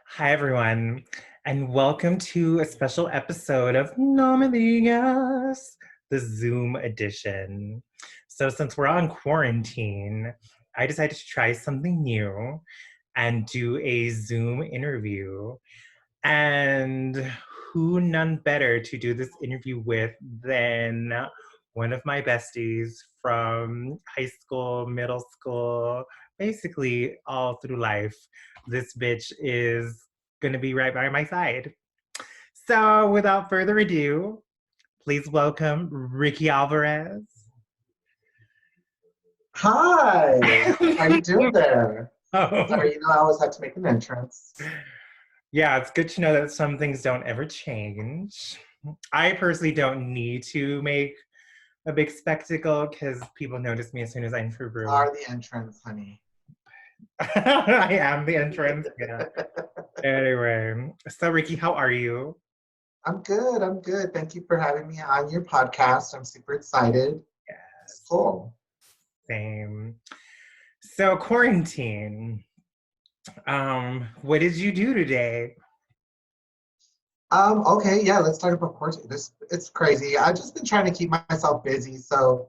Hi, everyone, and welcome to a special episode of No Me Digas, the Zoom edition. So, since we're on quarantine, I decided to try something new and do a Zoom interview. And who none better to do this interview with than one of my besties from high school, middle school, basically all through life. This bitch is gonna be right by my side. So without further ado, please welcome Ricky Alvarez. Hi, how you doing there? Oh, Sorry, I always have to make an entrance. yeah, it's good to know that some things don't ever change. I personally don't need to make a big spectacle because people notice me as soon as I enter a You room. are the entrance, honey. I am the entrance. Yeah. Anyway, so Ricky, how are you? I'm good. I'm good. Thank you for having me on your podcast. I'm super excited. It's Yes, cool. same. So quarantine. What did you do today? Okay, yeah, let's talk about course. It's crazy. I've just been trying to keep myself busy. So,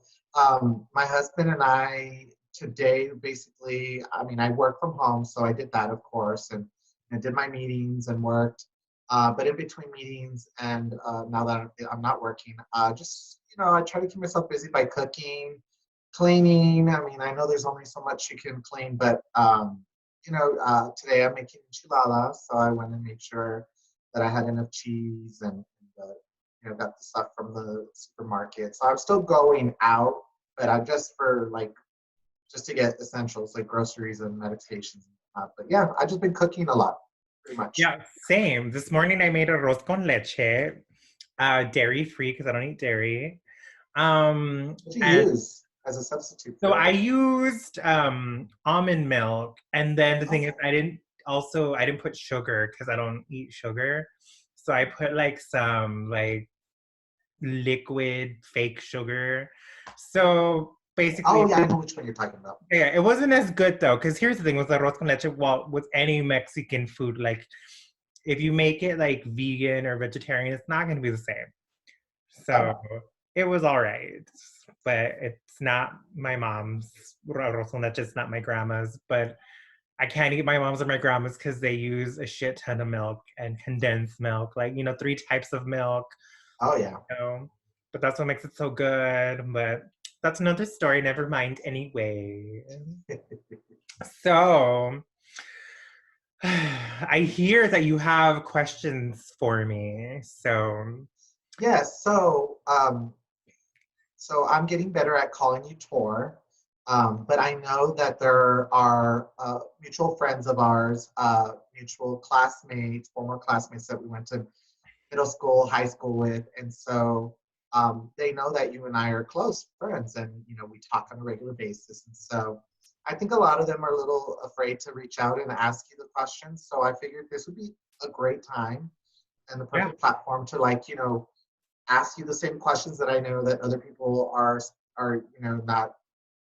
my husband and I today basically, I work from home, so I did that, of course, and I did my meetings and worked. But in between meetings and now that I'm not working, I try to keep myself busy by cooking, cleaning. I know there's only so much you can clean, but today I'm making enchiladas, so I went and made sure that I had enough cheese and got the stuff from the supermarket. So I'm still going out, but I'm just to get essentials like groceries and medications. But yeah, I've just been cooking a lot, pretty much. Yeah, same. This morning I made arroz con leche, dairy free because I don't eat dairy. What do you And use as a substitute so for I it? used almond milk, and then the thing is, Oh, I didn't put sugar because I don't eat sugar. So I put like some like liquid fake sugar. So basically, oh yeah, I know which one you're talking about. yeah, it wasn't as good though. Because here's the thing with arroz con leche, well, with any Mexican food, like if you make it like vegan or vegetarian, it's not going to be the same. So Oh, it was all right, but it's not my mom's arroz con leche. It's not my grandma's, but I can't eat my mom's or my grandma's because they use a shit ton of milk and condensed milk, like three types of milk. oh yeah. But that's what makes it so good. But that's another story. Never mind. Anyway, so I hear that you have questions for me. So Yes. So I'm getting better at calling you Tor, but I know that there are mutual friends of ours, mutual classmates, former classmates that we went to middle school, high school with, and so they know that you and I are close friends, and we talk on a regular basis. And so I think a lot of them are a little afraid to reach out and ask you the questions. So I figured this would be a great time and the yeah, perfect platform to ask you the same questions that I know that other people are not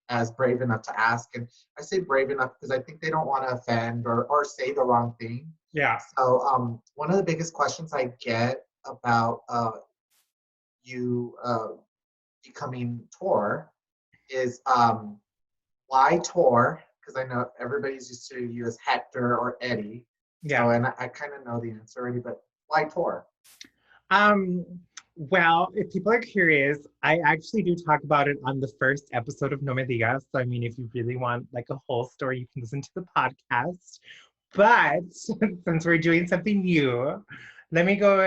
as brave enough to ask. And I say brave enough because I think they don't want to offend or say the wrong thing. yeah. So one of the biggest questions I get about you becoming Tor is why Tor? Because I know everybody's used to you as Hector or Eddie. So, Yeah. and I kind of know the answer already, but why Tor? Um, well, if people are curious, I actually do talk about it on the first episode of No Me Digas. So, I mean, if you really want like a whole story, you can listen to the podcast. But since we're doing something new, let me go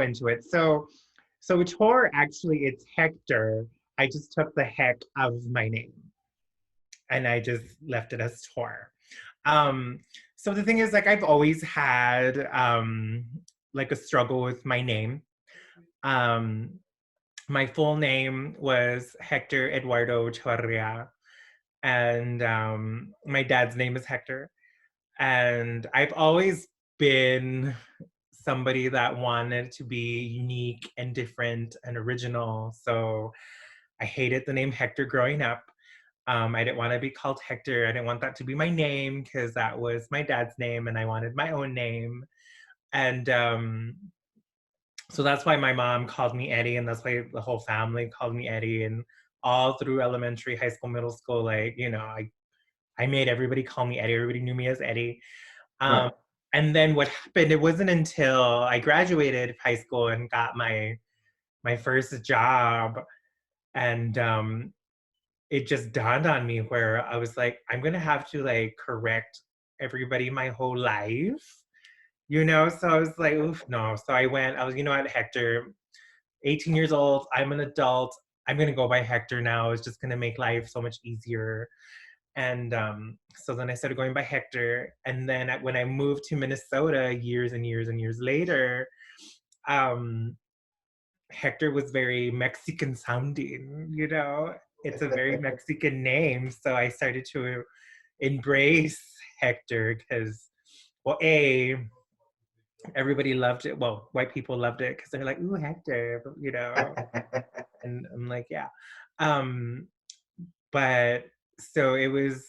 into it. So Tor actually it's Hector. I just took the heck out of my name and I just left it as Tor. Um, so the thing is, like, I've always had like a struggle with my name. Um, my full name was Hector Eduardo Chavarria, and my dad's name is Hector. And I've always been somebody that wanted to be unique and different and original. So I hated the name Hector growing up. I didn't want to be called Hector. I didn't want that to be my name because that was my dad's name and I wanted my own name. And so that's why my mom called me Eddie, and that's why the whole family called me Eddie. And all through elementary, high school, middle school, like, I made everybody call me Eddie. Everybody knew me as Eddie. Um, Right. and then what happened, it wasn't until I graduated high school and got my first job, and it just dawned on me where I was like, I'm gonna have to like correct everybody my whole life, So I was like, oof, no. So I was, what, Hector, 18 years old, I'm an adult. I'm gonna go by Hector now. It's just gonna make life so much easier. And so then I started going by Hector. And then when I moved to Minnesota years and years and years later, um, Hector was very Mexican sounding. It's a very Mexican name. So I started to embrace Hector because, well, everybody loved it. Well, white people loved it because they're like, ooh, Hector. And I'm like, yeah. Um, but so it was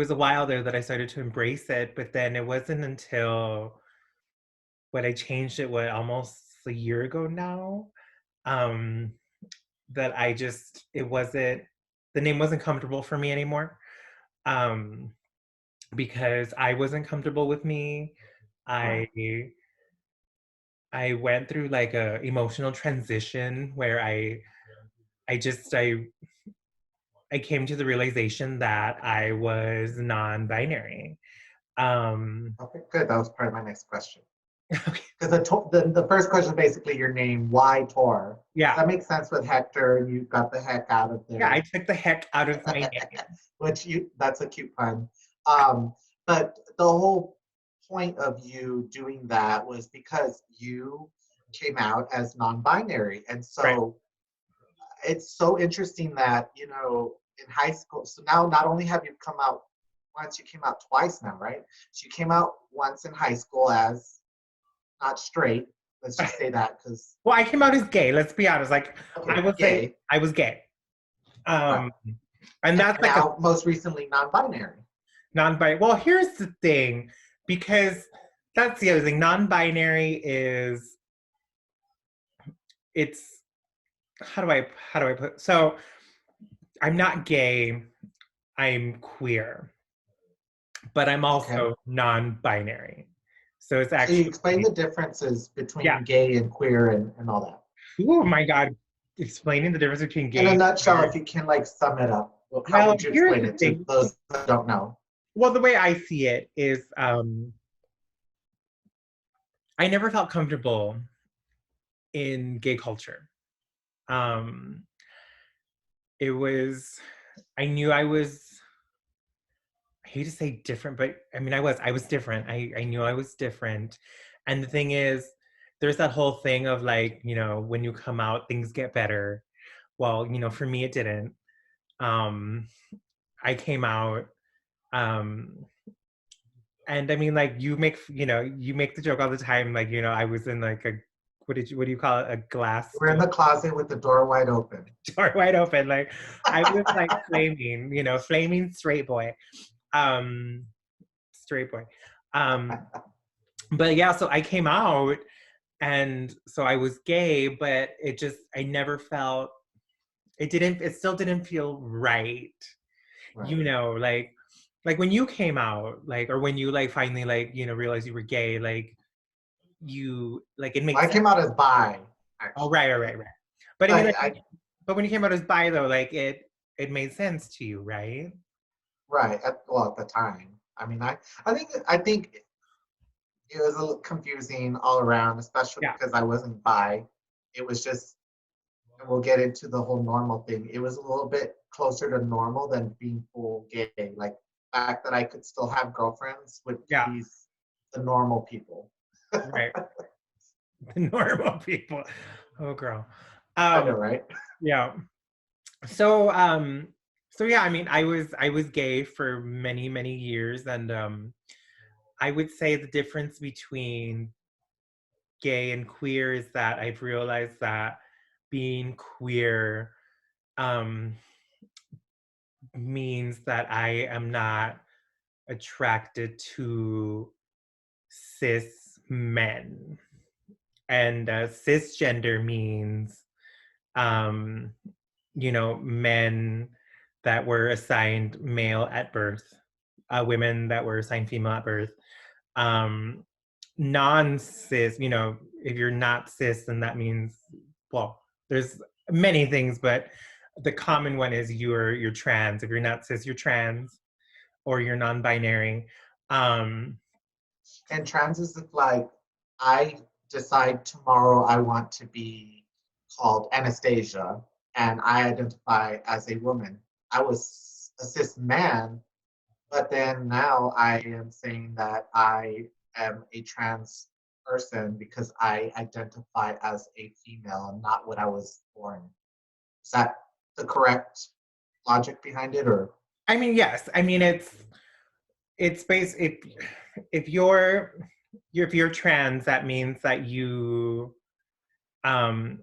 a while there that I started to embrace it, but then it wasn't until when I changed it, almost a year ago now, um, that the name wasn't comfortable for me anymore. Um, because I wasn't comfortable with me. Right. I I went through like a emotional transition where I just I came to the realization that I was non-binary. Um, Okay, good. That was part of my next question. okay, Because the first question is basically your name. Why Tor? yeah, That makes sense with Hector, and you got the heck out of yeah, I there. took the heck out of my name. That's a cute pun. But the whole point of you doing that was because you came out as non-binary, and Right. so it's so interesting that in high school. So now not only have you come out once, you came out twice now, right? So you came out once in high school as not straight. Let's just say that because Well, I came out as gay. Let's be honest. Like, I okay, will say gay, I was gay. right? Um, and And that's like a now most recently non-binary. non-binary. Well, here's the thing, because that's the other thing. Non-binary is it's how do I put so I'm not gay, I'm queer, but I'm Okay. also non-binary. So it's So you actually, explain the differences yeah. between gay and queer and all that. Oh my God, explaining the difference between In gay a and nutshell, queer. if you can like sum it up, how Well, would you here's explain the it to thing. those that don't know? Well, the way I see it is I never felt comfortable in gay culture. Um, it was, I knew I hate to say different, but I mean, I was different. I knew I was different. And the thing is, there's that whole thing of like, when you come out, things get better. Well, for me, it didn't. Um, I came out, um, and I mean, like you make the joke all the time, like, I was in like what do you call it? A glass We're in the closet with the door wide open. door wide open. Like I was like flaming straight boy. Um, straight boy. Um, but yeah, so I came out and so I was gay, but I never felt it still didn't feel right. Right. Like when you came out, like, or when you like finally like, realized you were gay, like you like it made Well, I sense. came out as bi, Oh, actually. right, right, right, right. But I mean, But like, I but when you came out as bi though, like it made sense to you, right? right at the time. I mean, I think it was a little confusing all around, especially Yeah, because I wasn't bi. It was just, and we'll get into the whole normal thing. It was a little bit closer to normal than being full gay. Like the fact that I could still have girlfriends with yeah, these the normal people. right. The normal people. Oh, girl. I know, Um, right? yeah. So, so yeah, I mean, I was gay for many, many years, and I would say the difference between gay and queer is that I've realized that being queer um, means that I am not attracted to cis men. And cisgender means, um, men that were assigned male at birth, women that were assigned female at birth. Um, Non-cis, if you're not cis, then that means, well, there's many things, but the common one is you're trans. If you're not cis, you're trans, or you're non-binary. Um, And trans is like, I decide tomorrow I want to be called Anastasia and I identify as a woman. I was a cis man, but then now I am saying that I am a trans person because I identify as a female and not what I was born. Is that the correct logic behind it, or? I mean, yes. I mean, it's based if you're trans, that means that um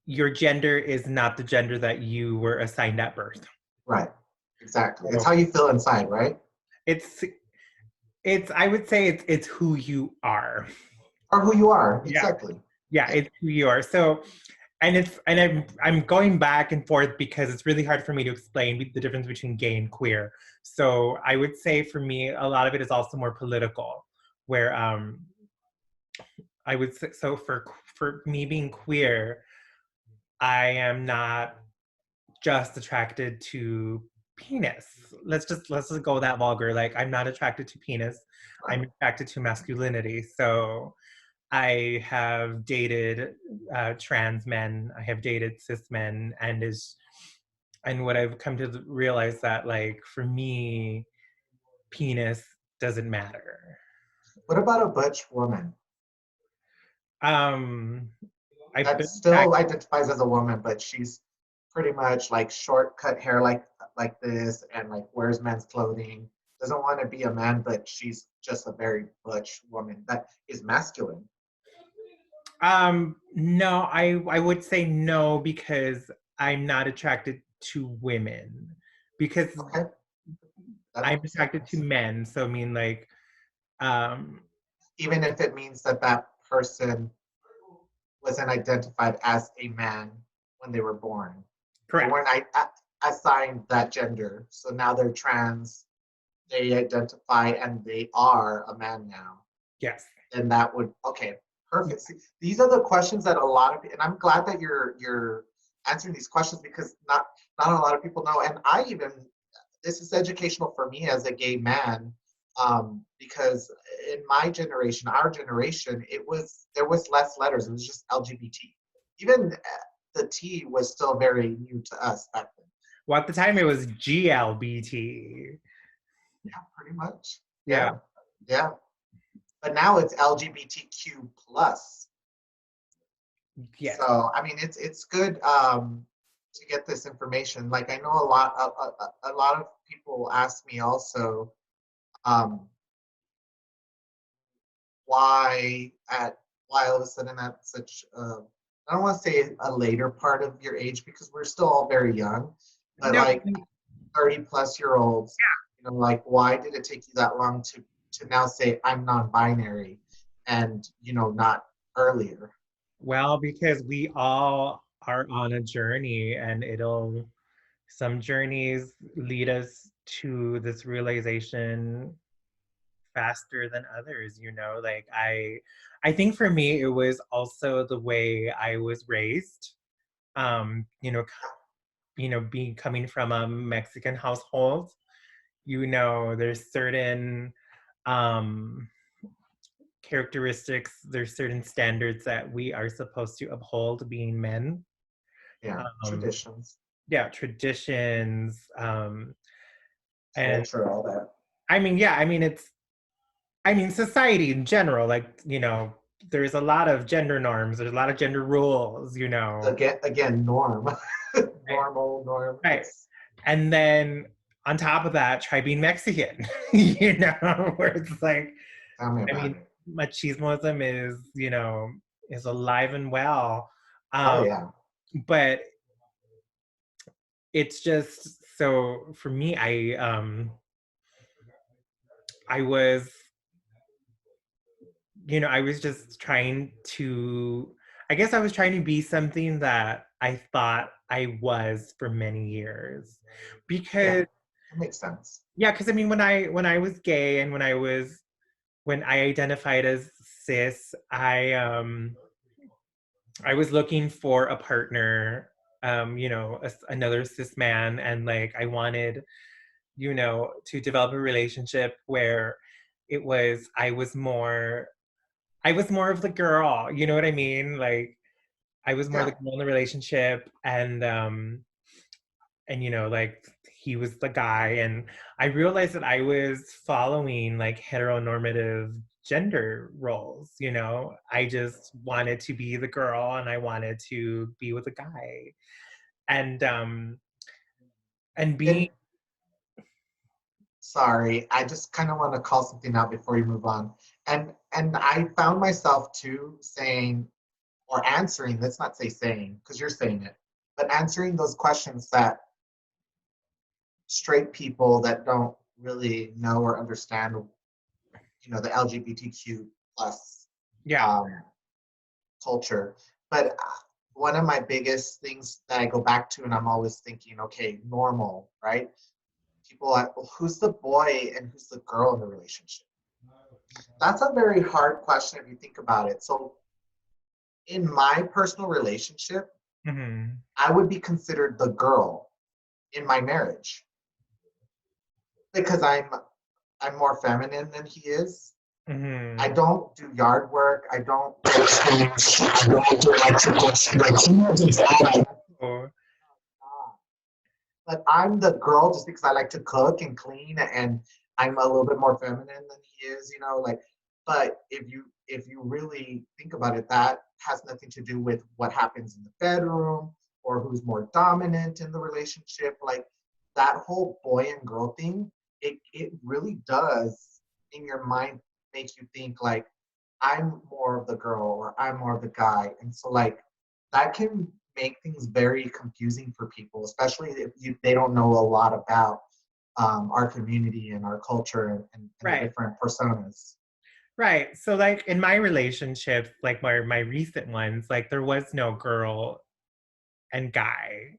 your gender is not the gender that you were assigned at birth. Right, exactly. It's So how you feel inside, right? it's it's I would say it's who you are. Or who you are, Yeah. exactly. Yeah, Yeah. it's who you are. So I'm going back and forth because it's really hard for me to explain the difference between gay and queer. So I would say for me, a lot of it is also more political, where I would say, so for me being queer, I am not just attracted to penis. Let's just go that vulgar. Like, I'm not attracted to penis. I'm Right. attracted to masculinity. So I have dated trans men. I have dated cis men, and what I've come to realize that, like, for me, penis doesn't matter. What about a butch woman Um, I've that been attracted. still identifies as a woman, but she's pretty much like short cut hair like this and like wears men's clothing, doesn't want to be a man, but she's just a very butch woman that is masculine. No, I would say no because I'm not attracted to women because Okay, that I'm makes attracted to sense. men. So I mean, like, um, Even if it means that that person wasn't identified as a man when they were born. They correct. weren't assigned that gender. So now they're trans, they identify and they are a man now. Yes. Then that would, okay, perfect. See, these are the questions that a lot of, and I'm glad that you're answering these questions because not a lot of people know. And I even, this is educational for me as a gay man, because in my generation, our generation, there was less letters. It was just LGBT. Even the T was still very new to us back then. Well, at the time it was GLBT. Yeah, pretty much. Yeah. Yeah, yeah. But now it's LGBTQ plus. Yes. So I mean, it's good to get this information. Like I know a lot of people ask me also, um, why at why all of a sudden at such I don't want to say a later part of your age because we're still all very young, but No. like 30 plus year olds, you know, like why did it take you that long to now say I'm non-binary and you know not earlier? Well, because we all are on a journey, and some journeys lead us to this realization faster than others, like I think for me it was also the way I was raised. Um, you know, being coming from a Mexican household, there's certain um characteristics, there's certain standards that we are supposed to uphold being men. Yeah, Um, traditions, yeah, traditions. And culture, all that. I mean, yeah, I mean, society in general, like, there's a lot of gender norms, there's a lot of gender rules. Again, norm, Right. normal norm. Right. It's And then on top of that, try being Mexican, where it's like, tell me I about mean, it. machismoism is alive and well. Oh Um, yeah, but it's just so for me, I was, I was just trying to, I guess I was trying to be something that I thought I was for many years. Yeah, Because, that makes sense. yeah, because I mean, when I was gay and when I identified as cis, I was looking for a partner, another cis man, and like I wanted, to develop a relationship where it was I was more of the girl, you know what I mean? Like I was more the Yeah. girl in the relationship, and like he was the guy, and I realized that I was following like heteronormative gender roles. I just wanted to be the girl and I wanted to be with a guy, and being. And sorry, I just kind of want to call something out before you move on. And I found myself too saying or answering, let's not say saying, because you're saying it, but answering those questions that straight people that don't really know or understand, the LGBTQ plus Yeah. um, culture. But one of my biggest things that I go back to, and I'm always thinking, okay, normal, right? People are like, well, who's the boy and who's the girl in the relationship? That's a very hard question if you think about it. So, in my personal relationship, Hmm. I would be considered the girl in my marriage because I'm more feminine than he is. I Hmm. don't do yard work. I don't do things. I don't do electrical. Like he knows it's all. Oh, But I'm the girl just because I like to cook and clean, and I'm a little bit more feminine than he is, like. But if you really think about it, that has nothing to do with what happens in the bedroom or who's more dominant in the relationship. Like that whole boy and girl thing, it really does in your mind make you think like I'm more of the girl or I'm more of the guy, and so like that can make things very confusing for people, especially if they don't know a lot about our community and our culture and the right. different personas. Right. So like in my relationships, like my recent ones, like there was no girl and guy.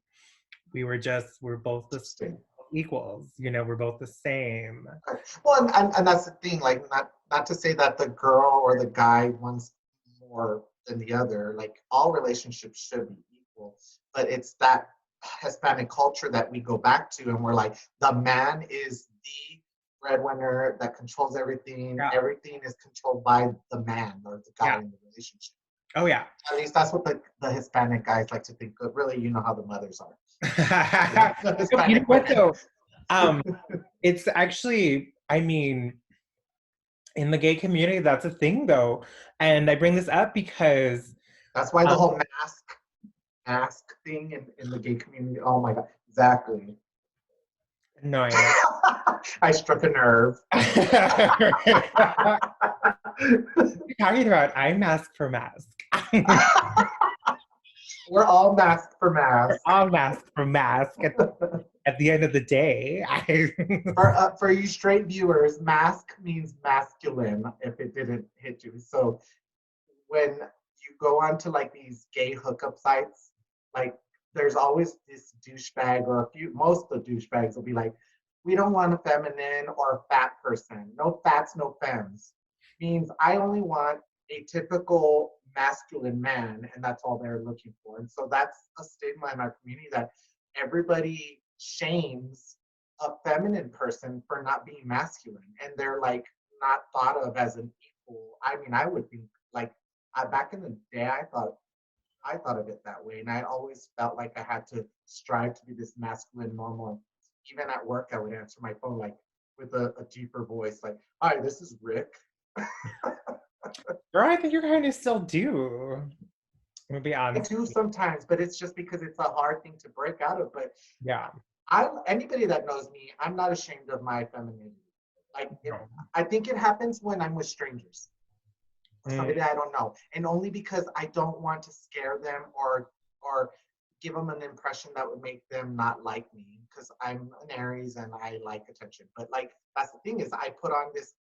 We're both the Interesting. equals, we're both the same. Right. Well, and that's the thing, like not to say that the girl or the guy wants more than the other. Like all relationships should be equal, but it's that Hispanic culture that we go back to, and we're like, the man is the breadwinner that controls everything. Yeah. Everything is controlled by the man or the guy Yeah. in the relationship. Oh yeah. At least that's what the Hispanic guys like to think. But really, you know how the mothers are. The You know Hispanic what women. though? Um, it's actually, I mean, in the gay community, that's a thing though. And I bring this up because That's why the um, whole mask thing in the gay community. Oh my god, exactly. no, I know. I struck a nerve. You're talking about I mask for mask. We're all masked for We're mask. all mask for mask at the end of the day. For you straight viewers, mask means masculine if it didn't hit you. So when you go onto like these gay hookup sites, like there's always this douchebag or most of the douchebags will be like, we don't want a feminine or a fat person. No fats, no femmes. Means I only want a typical masculine man, and that's all they're looking for. And so that's a stigma in our community that everybody shames a feminine person for not being masculine, and they're like not thought of as an equal. I mean, I would think like back in the day, I thought of it that way, and I always felt like I had to strive to be this masculine, normal. Even at work, I would answer my phone like with a deeper voice, like, "Hi, this is Rick." Girl, I think you kind of still do. I'm gonna be I honest. do sometimes, but it's just because it's a hard thing to break out of. But Yeah. anybody that knows me, I'm not ashamed of my femininity. Like, No. I think it happens when I'm with strangers, Mm, somebody that I don't know, and only because I don't want to scare them or give them an impression that would make them not like me because I'm an Aries and I like attention. But like that's the thing is I put on this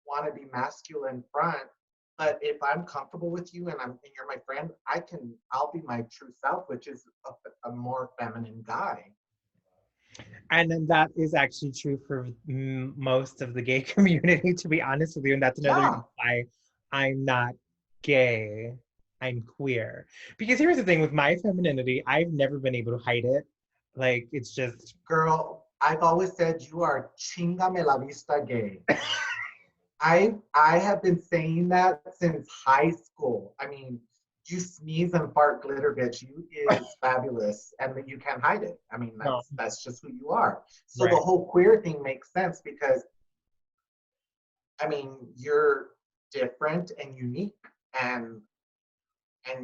wannabe masculine front. But if I'm comfortable with you and you're my friend, I'll be my true self, which is a more feminine guy. And then that is actually true for most of the gay community, to be honest with you. And that's another reason Yeah, why I'm not gay. I'm queer. Because here's the thing with my femininity, I've never been able to hide it. Like, it's just. girl, I've always said you are chinga me la vista gay. I have been saying that since high school. I mean, you sneeze and fart glitter, bitch. You is fabulous, and that you can't hide it. I mean, No, that's just who you are. So the right. whole queer thing makes sense because I mean, you're different and unique, and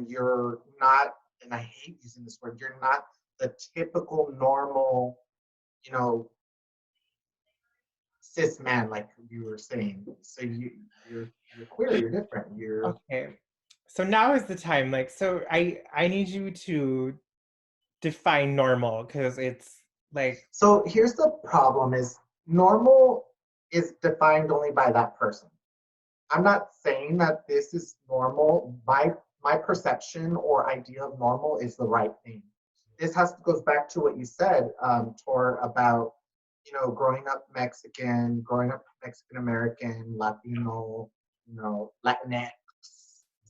you're not. And I hate using this word. You're not the typical normal, you know, cis man like you were saying. So you're queer. You're different. You're Okay. So now is the time. Like, so I need you to define normal because it's like, So here's the problem is normal is defined only by that person. I'm not saying that this is normal. My perception or idea of normal is the right thing. This goes back to what you said, Tor, about growing up Mexican, growing up Mexican American, Latino, Latinx.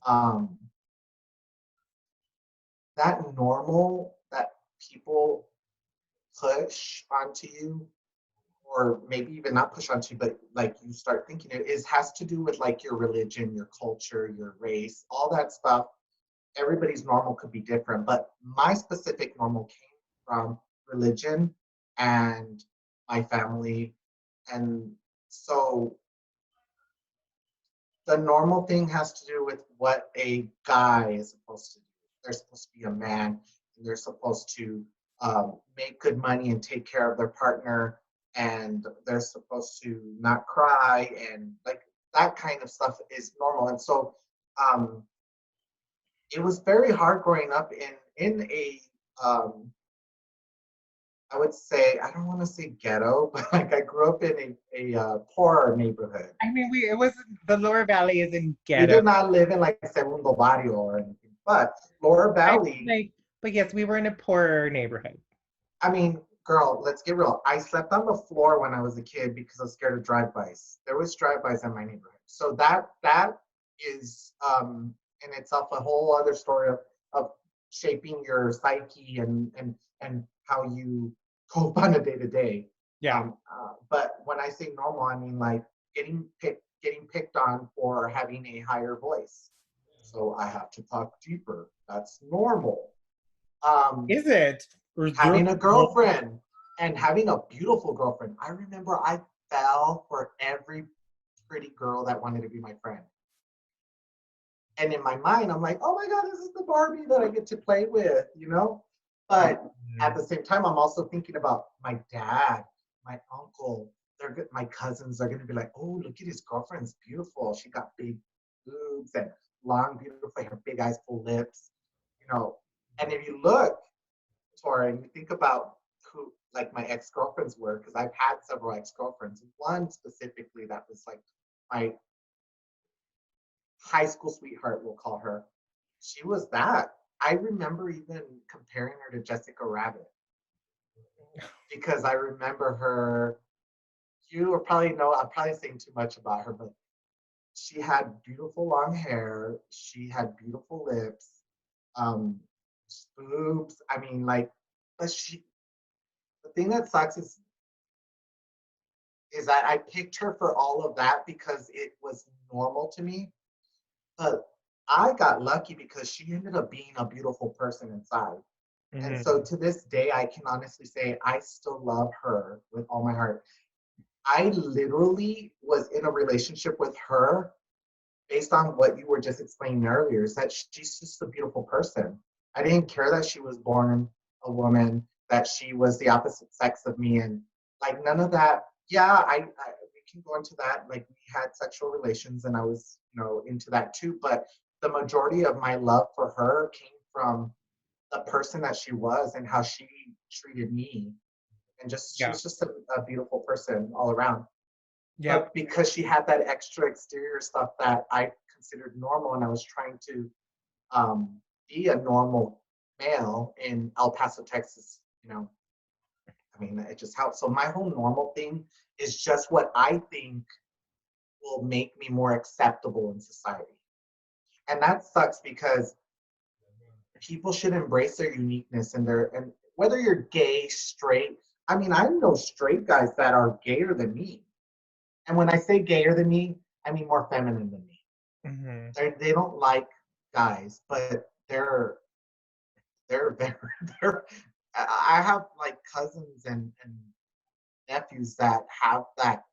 Um, that normal that people push onto you or maybe even not push onto you, but like you start thinking it is has to do with like your religion, your culture, your race, all that stuff. Everybody's normal could be different, but my specific normal came from religion and my family. And so the normal thing has to do with what a guy is supposed to do. They're supposed to be a man, and they're supposed to make good money and take care of their partner, and they're supposed to not cry, and like that kind of stuff is normal. And so um, it was very hard growing up in a um, I would say I don't want to say ghetto, but like I grew up in a poor neighborhood. I mean, it was the Lower Valley is in We ghetto. did not live in like Segundo Barrio or anything, but Lower I Valley, like, but yes, we were in a poorer neighborhood. I mean, girl, let's get real. I slept on the floor when I was a kid because I was scared of drive-bys. There was drive-bys in my neighborhood. So that is in itself a whole other story of shaping your psyche and how you cope on a day to day. Yeah. But when I say normal, I mean like getting picked on for having a higher voice. So I have to talk deeper. That's normal. Um, Is it? Or you're Having a girlfriend and having a beautiful girlfriend. I remember I fell for every pretty girl that wanted to be my friend. And in my mind, I'm like, oh my God, this is the Barbie that I get to play with. But at the same time, I'm also thinking about my dad, my uncle, my cousins are going to be like, oh, look at his girlfriend's beautiful. She got big boobs and long, beautiful hair, big eyes, full lips, you know. And if you look, Tora, and you think about who like my ex-girlfriends were, because I've had several ex-girlfriends. One specifically that was like my high school sweetheart, we'll call her. She was that. I remember even comparing her to Jessica Rabbit because I remember her. You will probably know, I'm probably saying too much about her, but she had beautiful long hair. She had beautiful lips, um, boobs. I mean, like, but the thing that sucks is that I picked her for all of that because it was normal to me. But I got lucky because she ended up being a beautiful person inside. And so Mhm. to this day, I can honestly say I still love her with all my heart. I literally was in a relationship with her based on what you were just explaining earlier, is that she's just a beautiful person. I didn't care that she was born a woman, that she was the opposite sex of me, and like none of that. Yeah, we can go into that. Like we had sexual relations, and I was into that too. But the majority of my love for her came from the person that she was and how she treated me. And just she Yeah. was just a beautiful person all around. Yep. But because she had that extra exterior stuff that I considered normal, and I was trying to be a normal male in El Paso, Texas, I mean, it just helps. So my whole normal thing is just what I think will make me more acceptable in society. And that sucks because people should embrace their uniqueness and whether you're gay, straight. I mean, I know straight guys that are gayer than me. And when I say gayer than me, I mean more feminine than me. Hmm. They don't like guys, but they're they're I have like cousins and nephews that have that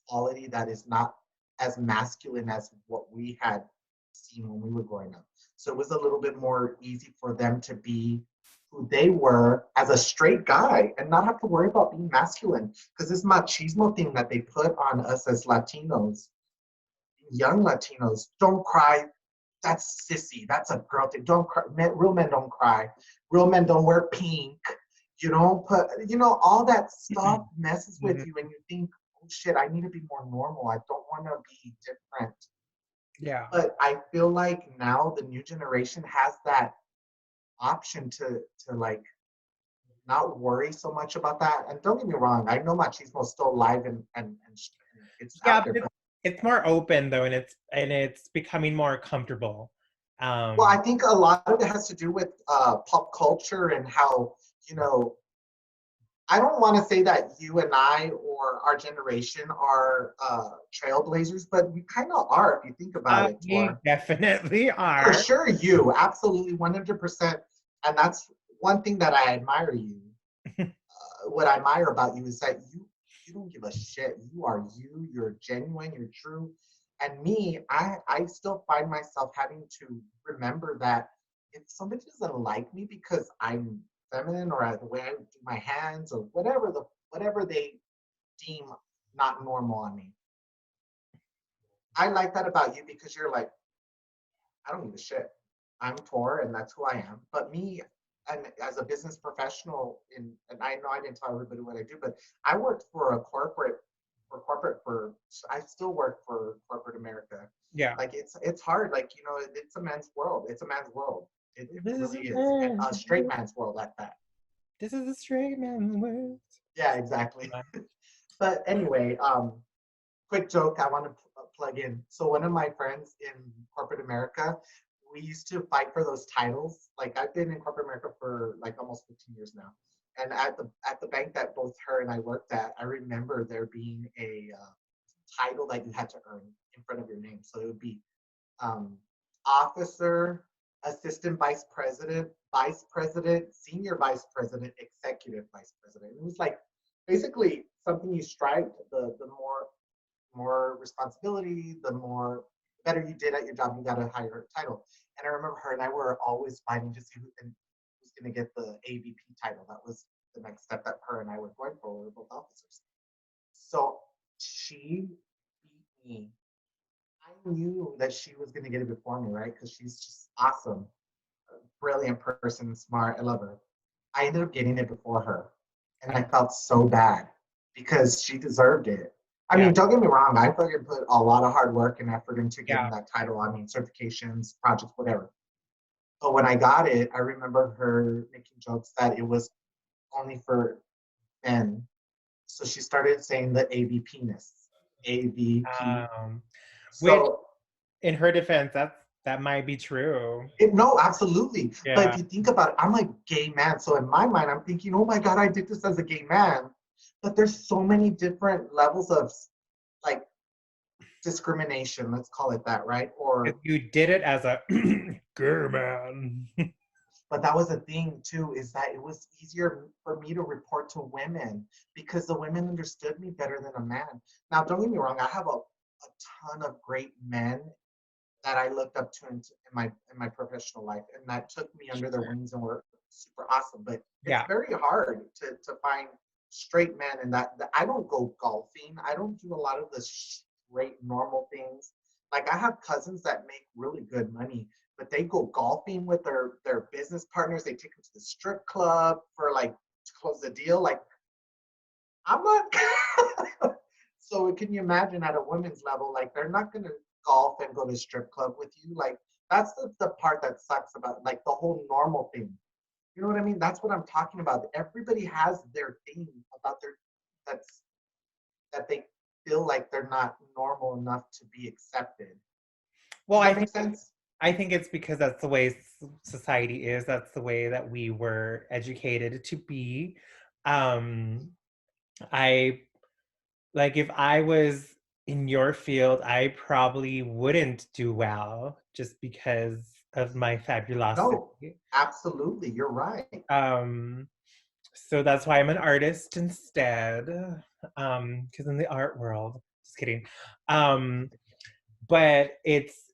quality that is not as masculine as what we had seen when we were growing up. So it was a little bit more easy for them to be who they were as a straight guy and not have to worry about being masculine. Because this machismo thing that they put on us as Latinos, young Latinos, don't cry. That's sissy. That's a girl thing. Don't cry. Real men don't cry. Real men don't wear pink. You don't put, all that stuff messes with you, and you think, oh shit, I need to be more normal. I don't want to be different. Yeah. But I feel like now the new generation has that option to like not worry so much about that. And don't get me wrong, I know machismo is still alive and it's Yeah, out there. but it's more open though, and it's becoming more comfortable. Well, I Um, think a lot of it has to do with pop culture and how, you know, I don't want to say that you and I or our generation are trailblazers, but we kind of are if you think about it, we Tor. definitely For are. sure, you, absolutely 100%. And that's one thing that I admire you. What I admire about you is that you don't give a shit. You are you. You're genuine. You're true. And me, I still find myself having to remember that if somebody doesn't like me because I'm feminine or the way I do my hands or whatever they deem not normal on me, I like that about you because you're like, I don't give a shit. I'm Tor, and that's who I am. But me, and as a business professional, and I know I didn't tell everybody what I do, but I worked for a I still work for corporate America. Yeah. Like it's hard. Like it's a man's world. It's a man's world. It This is really a is, and man. a straight man's world at that. This is a straight man's world. Yeah, exactly. But anyway, quick joke I want to plug in. So one of my friends in corporate America, we used to fight for those titles. Like I've been in corporate America for like almost 15 years now. And at the bank that both her and I worked at, I remember there being a title that you had to earn in front of your name. So it would be um, officer, assistant vice president, senior vice president, executive vice president. It was like basically something you strive. The more responsibility, the better you did at your job, you got a higher title. And I remember her and I were always fighting to see who's going to get the AVP title. That was the next step that her and I were going for. We were both officers. So she beat me. I knew that she was going to get it before me, right? Because she's just awesome, brilliant person, smart. I love her. I ended up getting it before her. And I felt so bad because she deserved it. I Yeah. mean, don't get me wrong, I fucking put a lot of hard work and effort into getting Yeah. that title. I mean, certifications, projects, whatever. But when I got it, I remember her making jokes that it was only for men. So she started saying the AV penis. AVP. Um, which, So in her defense, that might be true. no, absolutely. But if Yeah. you think about it, I'm a gay man. So in my mind, I'm thinking, oh my God, I did this as a gay man. But there's so many different levels of like discrimination, let's call it that, right? If Or you did it as a girl man. but that was the thing too, is that it was easier for me to report to women because the women understood me better than a man. Now, don't get me wrong, I have a ton of great men that I looked up to in my professional life, and that took me under their wings and were super awesome. But it's Yeah. very hard to find straight men, and that I don't go golfing. I don't do a lot of the straight normal things. Like I have cousins that make really good money, but they go golfing with their business partners. They take them to the strip club for like to close the deal. Like, I'm not. So can you imagine at a women's level, like they're not gonna golf and go to a strip club with you. Like that's the part that sucks about like the whole normal thing. You know what I mean? That's what I'm talking about. Everybody has their thing about their that's that they feel like they're not normal enough to be accepted. Well, Does that make sense? I think it's because that's the way society is. That's the way that we were educated to be. Um, I like if I was in your field, I probably wouldn't do well just because of my No, fabulosity. absolutely. You're right. Um, so that's why I'm an artist instead. Because in the art world, just kidding. Um, but it's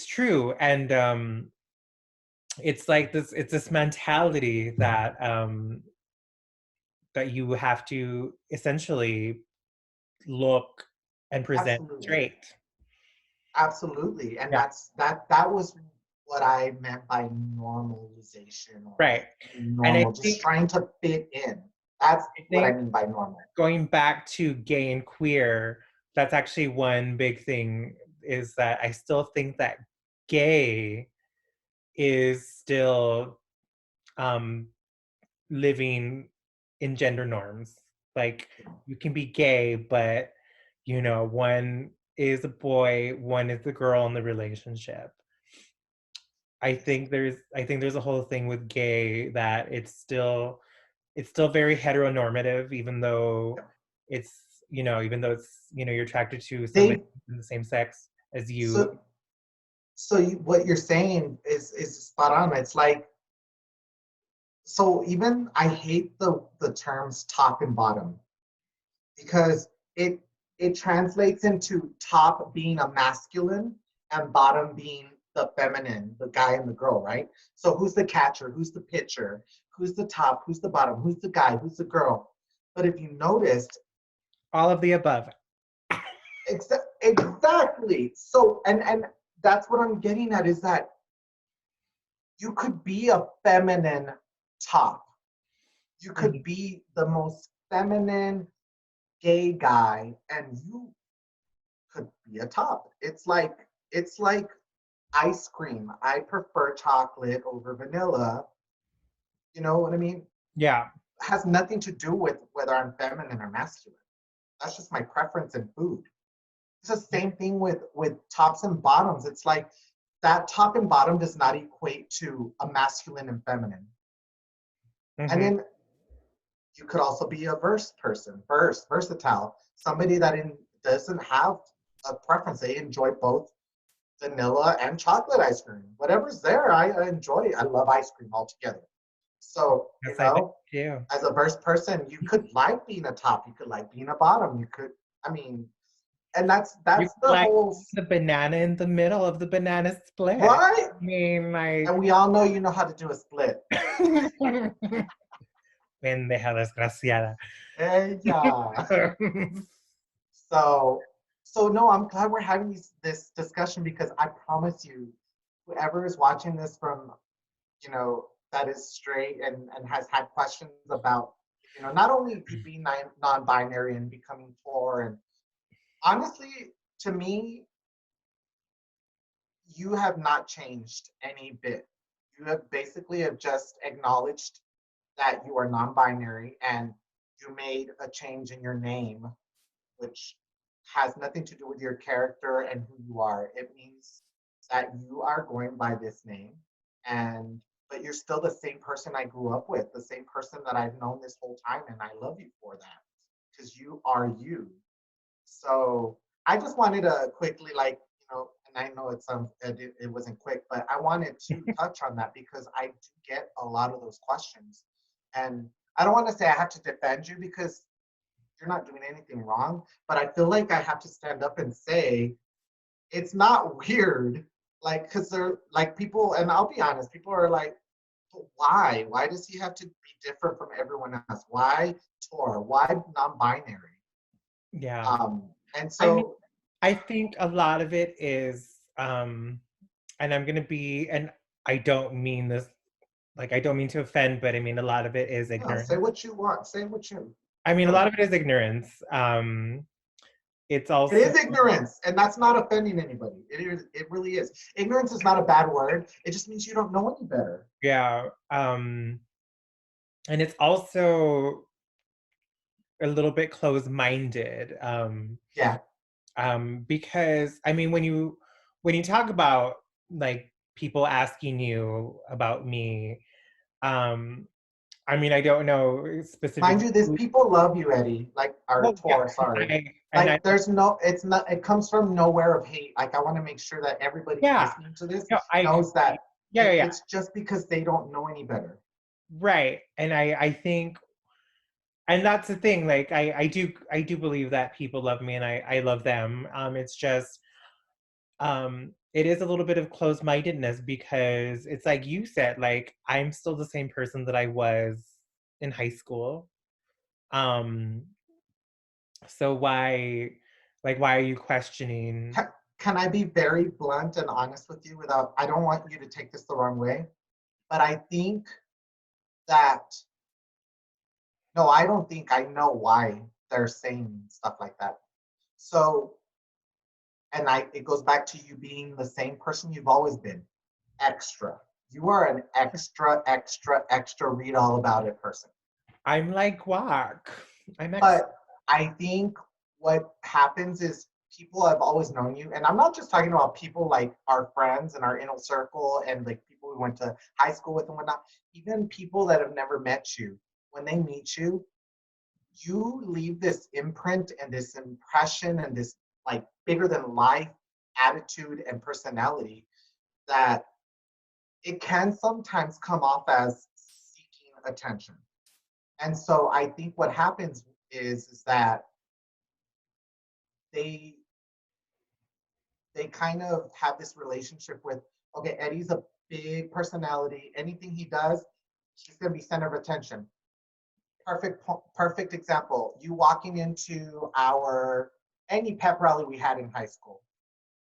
true, and it's like this. It's this mentality that you have to essentially look and present Absolutely. straight. Absolutely. And Yeah. that was what I meant by normalization or Right. being And normal, just trying to fit in. That's I what I think mean by normal. going back to gay and queer, that's actually one big thing is that I still think that gay is still um, living in gender norms. Like you can be gay, but one is a boy, one is the girl in the relationship. I think there's a whole thing with gay that it's still very heteronormative, even though you're attracted to somebody They in the same sex as you. so what you're saying is spot on. It's like so even I hate the terms top and bottom because it it translates into top being a masculine and bottom being the feminine, the guy and the girl, right? So who's the catcher? Who's the pitcher? Who's the top? Who's the bottom? Who's the guy? Who's the girl? But if you noticed, All of the above. exactly. So and that's what I'm getting at is that you could be a feminine top. You could Mhm. be the most feminine gay guy and you could be a top. It's like ice cream. I prefer chocolate over vanilla. You know what I mean? It Yeah. has nothing to do with whether I'm feminine or masculine. That's just my preference in food. It's the same thing with tops and bottoms. It's like that top and bottom does not equate to a masculine and feminine. And Hmm. then you could also be a versatile, somebody that doesn't have a preference. They enjoy both vanilla and chocolate ice cream. Whatever's there, I enjoy. I love ice cream altogether. So, Yes, I think too. as a verse person, you could like being a top, you could like being a bottom, you could, I mean, and that's You that's the like whole the banana in the middle of the banana split. right. I mean, And like, we all know you know how to do a split. pendeja desgraciada. Hey, yeah. So, so no, I'm glad we're having this discussion because I promise you, whoever is watching this from, that is straight and has had questions about, not only being non-binary and becoming tor, and honestly, to me, you have not changed any bit. You have basically have just acknowledged that you are non-binary and you made a change in your name which has nothing to do with your character and who you are. It means that you are going by this name and but you're still the same person I grew up with, the same person that I've known this whole time, and I love you for that because you are you. So I just wanted to quickly, like, and I know it wasn't quick, but I wanted to touch on that because I do get a lot of those questions, and I don't want to say I have to defend you because you're not doing anything wrong, but I feel like I have to stand up and say it's not weird, like because they're like people, and I'll be honest, people are like, why? Why does he have to be different from everyone else? Why Tor? Why non-binary? Yeah. And I mean, so I think a lot of it is and I'm gonna be, and I don't mean this, like, I don't mean to offend, but I mean, a lot of it is No, say ignorance. what you want. Say what you I mean, a lot feel. of it is ignorance. It's It also, is ignorance, and that's not offending anybody. It is. It really is. Ignorance is not a bad word. It just means you don't know any better. yeah, and it's also a little bit closed-minded. Yeah. Because I mean, when you talk about like people asking you about me, um, I mean, I don't know Mind specifically. you, these people love you, Eddie. Like, or Well, yeah, Tor, sorry. and I, Like, there's no, it's not, it comes from nowhere of hate. Like, I want to make sure that everybody yeah, listening to this no, I knows agree. that Yeah, yeah, yeah, it's just because they don't know any better. right. And I think, and that's the thing. Like, I do believe that people love me, and I love them. It's just, it is a little bit of closed-mindedness because it's like you said, like I'm still the same person that I was in high school. Um, so why are you questioning? Can I be very blunt and honest with you without, I don't want you to take this the wrong way, but I think that, no, I don't think I know why they're saying stuff like that. So, and it goes back to you being the same person you've always been, extra. You are an extra, extra, extra read all about it person. I'm like guac. I'm ex But I think what happens is people have always known you, and I'm not just talking about people like our friends and our inner circle and like people we went to high school with and whatnot. Even people that have never met you, when they meet you, you leave this imprint and this impression and this like bigger than life attitude and personality that it can sometimes come off as seeking attention. And so I think what happens is that they they kind of have this relationship with, okay, Eddie's a big personality. Anything he does, he's going to be center of attention. Perfect example. You walking into our any pep rally we had in high school.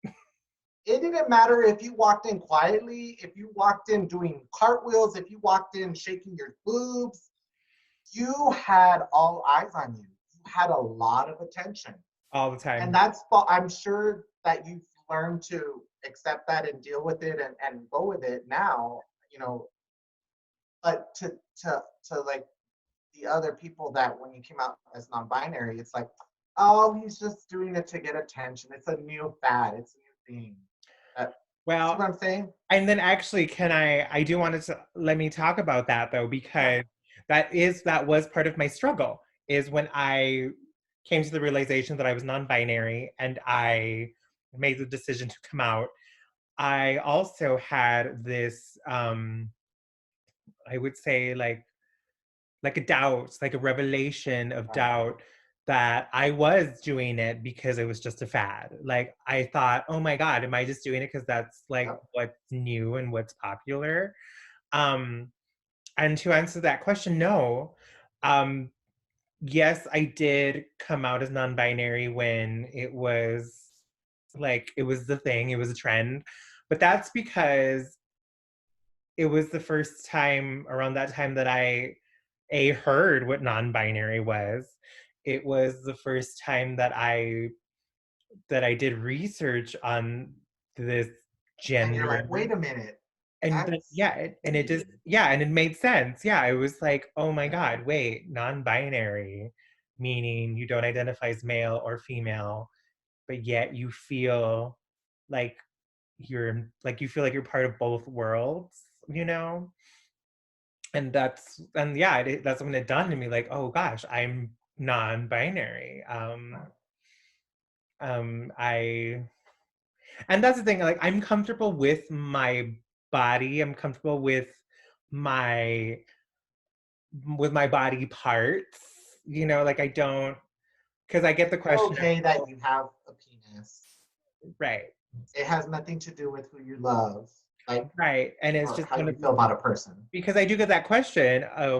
It didn't matter if you walked in quietly, if you walked in doing cartwheels, if you walked in shaking your boobs, you had all eyes on you. You had a lot of attention. all the And time. I'm sure that you've learned to accept that and deal with it and go with it now, you know, but to like the other people that when you came out as non-binary, it's like, oh, he's just doing it to get attention. It's a new fad. It's a new thing. Uh, you see Well, what I'm saying? and then actually, I do want to let me talk about that though, Yeah. because that was part of my struggle, is when I came to the realization that I was non-binary and I made the decision to come out. I also had this, I would say, like a doubt, like a revelation of Right. doubt that I was doing it because it was just a fad. Like I thought, oh my God, am I just doing it because that's like Yep. what's new and what's popular? Um, and to answer that question, no. Um, yes, I did come out as non-binary when it was the thing, it was a trend. But that's because it was the first time around that time that I heard what non-binary was. It was the first time that I did research on this And you're like, gender. wait a minute, And that's yeah, and it just, yeah, and it made sense. Yeah, it was like, oh my God, wait, non-binary, meaning you don't identify as male or female, but yet like you feel like you're part of both worlds, you know? And yeah, that's when it dawned on me, like, oh gosh, I'm non-binary. right. I And that's the thing, like I'm comfortable with my body. I'm comfortable my with my body parts. Like I don't, because I get the You're question of, okay that you have a penis. right, It has nothing to do with who you love, like, right. And it's or just how one you of those feel about a person. because I do get that question, oh,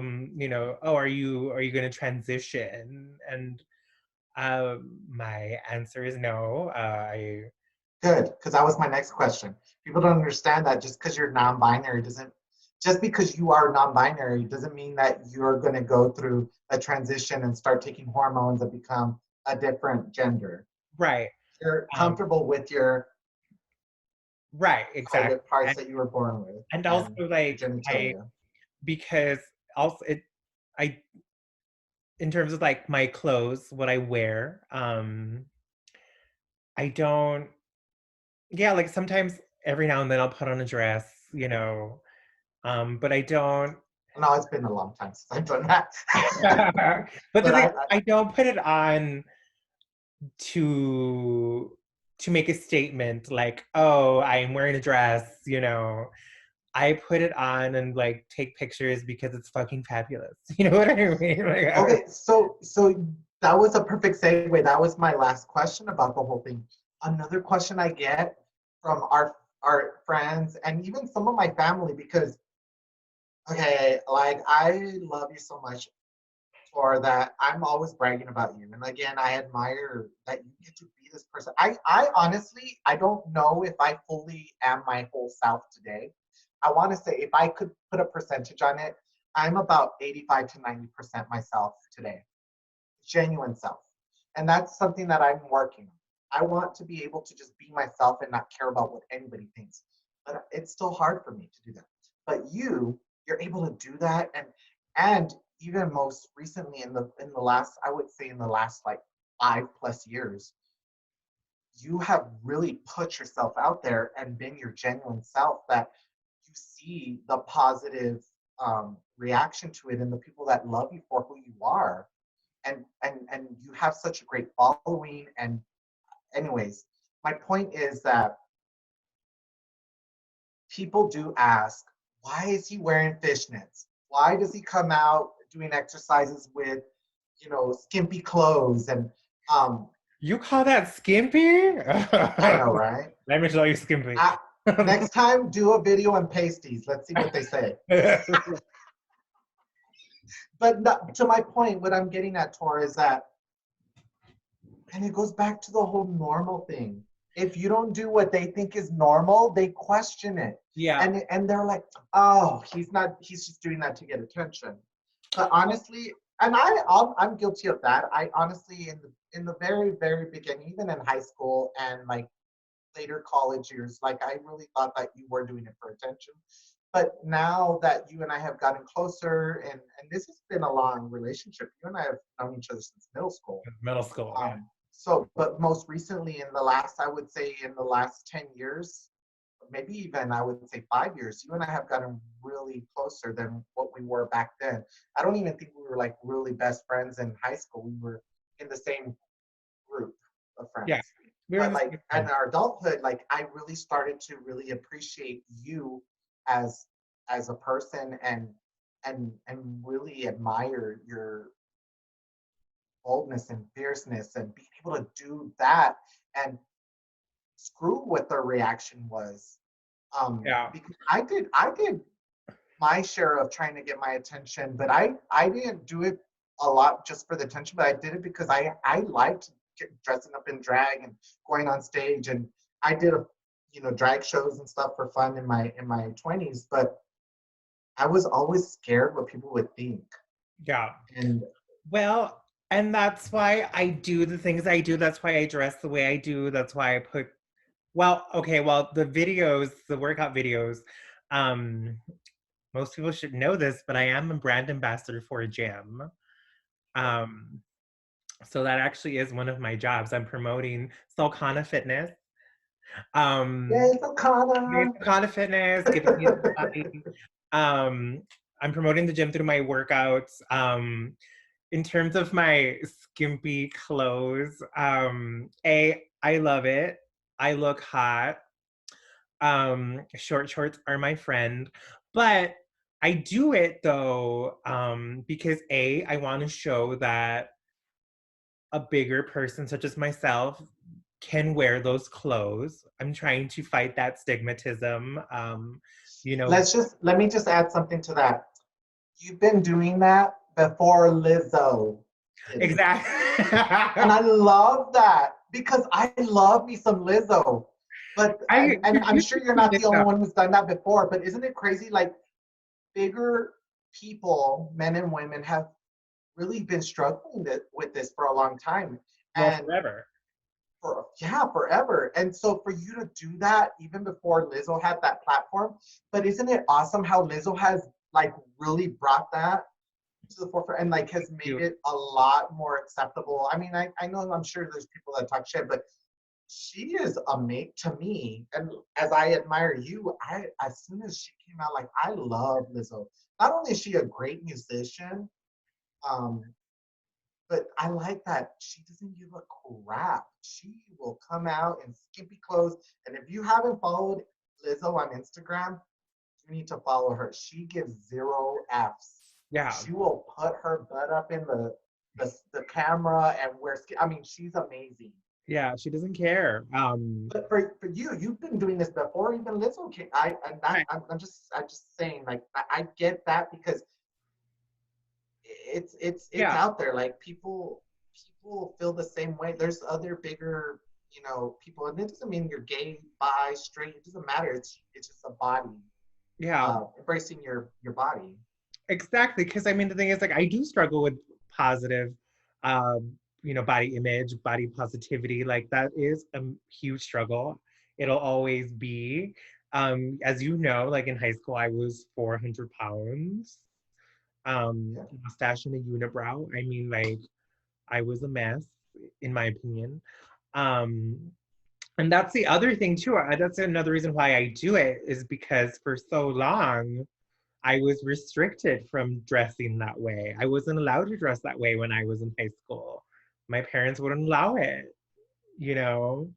are you going to transition? And my answer is no. Good, because that was my next question. People don't understand that just because you're non-binary doesn't, just because you are non-binary doesn't mean that you're going to go through a transition and start taking hormones and become a different gender. Right. You're comfortable with your Right, exactly. private parts that you were born with And also and your like genitalia. because also I in terms of like my clothes, what I wear, I don't yeah, like sometimes every now and then I'll put on a dress, but I don't No, it's been a long time since I've done that. but the But thing I, is, I don't put it on to make a statement like, oh, I'm wearing a dress. I put it on and like take pictures because it's fucking fabulous. You know what I mean? okay, so that was a perfect segue. That was my last question about the whole thing. Another question I get from our friends and even some of my family because okay, like I love you so much for that. I'm always bragging about you. And again, I admire that you get to be this person. I honestly, I don't know if I fully am my whole self today. I want to say if I could put a percentage on it, I'm about 85 to 90% myself today, genuine self. And that's something that I'm working on. I want to be able to just be myself and not care about what anybody thinks. But it's still hard for me to do that. But you're able to do that and even most recently in the last, I would say in the last like 5+ years, you have really put yourself out there and been your genuine self that you see the positive reaction to it and the people that love you for who you are and you have such a great following and anyways my point is that people do ask why is he wearing fishnets, why does he come out doing exercises with skimpy clothes and You call that skimpy? I know, right? Let me show you skimpy. I, next time do a video on pasties, let's see what they say. But to my point, what I'm getting at, Tor, is that and it goes back to the whole normal thing. If you don't do what they think is normal, they question it. Yeah. And they're like, oh, he's just doing that to get attention. But honestly, and I'm guilty of that. I honestly in the very, very beginning, even in high school and like later college years, like I really thought that you were doing it for attention. But now that you and I have gotten closer and this has been a long relationship, you and I have known each other since middle school. Middle school, yeah. So, but most recently in the last, I would say in the last 10 years, maybe even I would say 5 years, you and I have gotten really closer than what we were back then. I don't even think we were like really best friends in high school. We were in the same group of friends. Yeah. But like in our adulthood, like I really started to really appreciate you as a person and really admire your boldness and fierceness and being able to do that and screw what their reaction was. Yeah. Because I did my share of trying to get my attention, but I didn't do it a lot just for the attention, but I did it because I liked dressing up in drag and going on stage, and I did drag shows and stuff for fun in my 20s, but I was always scared what people would think. Yeah. And well, and that's why I do the things I do. That's why I dress the way I do. That's why I put the workout videos, most people should know this, but I am a brand ambassador for a gym. So that actually is one of my jobs. I'm promoting Solcana Fitness. Yay, Solcana! Solcana Fitness, giving me the body. I'm promoting the gym through my workouts. In terms of my skimpy clothes, I love it. I look hot. Short shorts are my friend, but I do it though because I want to show that a bigger person such as myself can wear those clothes. I'm trying to fight that stigmatism. Let me just add something to that. You've been doing that before Lizzo did it. Exactly. And I love that because I love me some Lizzo. But I and I'm refuse sure to you're not believe the only that. one who's done that before. But isn't it crazy? Like bigger people, men and women, have really been struggling with this for a long time, Well, and forever. for yeah, forever. And so for you to do that even before Lizzo had that platform, but isn't it awesome how Lizzo has like really brought that to the forefront and like has made You. it a lot more acceptable? I mean, I know I'm sure there's people that talk shit, but she is a mate to me. And as I admire you, I as soon as she came out, like I love Lizzo. Not only is she a great musician, um, but I like that she doesn't give a crap. She will come out in skimpy clothes. And if you haven't followed Lizzo on Instagram, you need to follow her. She gives zero F's. Yeah. She will put her butt up in the camera and wear. I mean, she's amazing. Yeah, she doesn't care. But for you, you've been doing this before even Lizzo came. Right. I'm just saying like I get that because it's Yeah. out there. Like people feel the same way. There's other bigger, people, and it doesn't mean you're gay, bi, straight. It doesn't matter. It's just a body. Yeah. Embracing your body. Exactly. Because I mean, the thing is, like, I do struggle with positive, body image, body positivity. Like, that is a huge struggle. It'll always be. As you know, like in high school, I was 400 pounds, Yeah. mustache and a unibrow. I mean, like, I was a mess, in my opinion. Um, and that's the other thing too. That's another reason why I do it is because for so long I was restricted from dressing that way. I wasn't allowed to dress that way when I was in high school. My parents wouldn't allow it, you know.